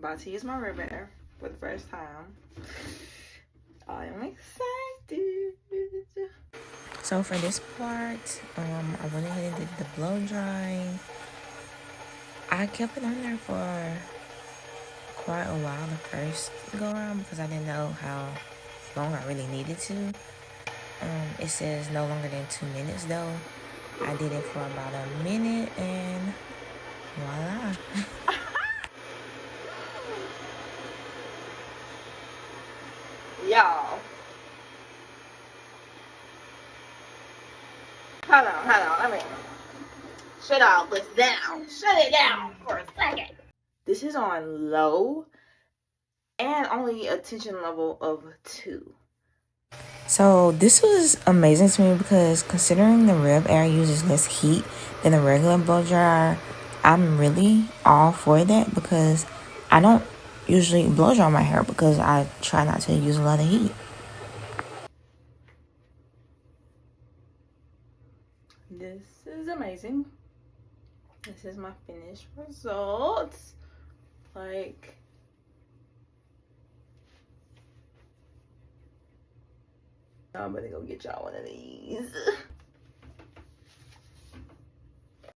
about to use my RevAir for the first time. I am excited. So for this part, I went ahead and did the blow dry. I kept it on there for quite a while the first go around because I didn't know how long I really needed to. It says no longer than 2 minutes though. I did it for about a minute and voila. Y'all. Hold on. Let me shut all this down. Shut it down for a second. This is on low and only attention level of 2. So this was amazing to me because considering the RevAir uses less heat than the regular blow dryer, I'm really all for that because I don't usually blow dry my hair because I try not to use a lot of heat. This is amazing. This is my finished results. Like, I'm gonna go get y'all one of these.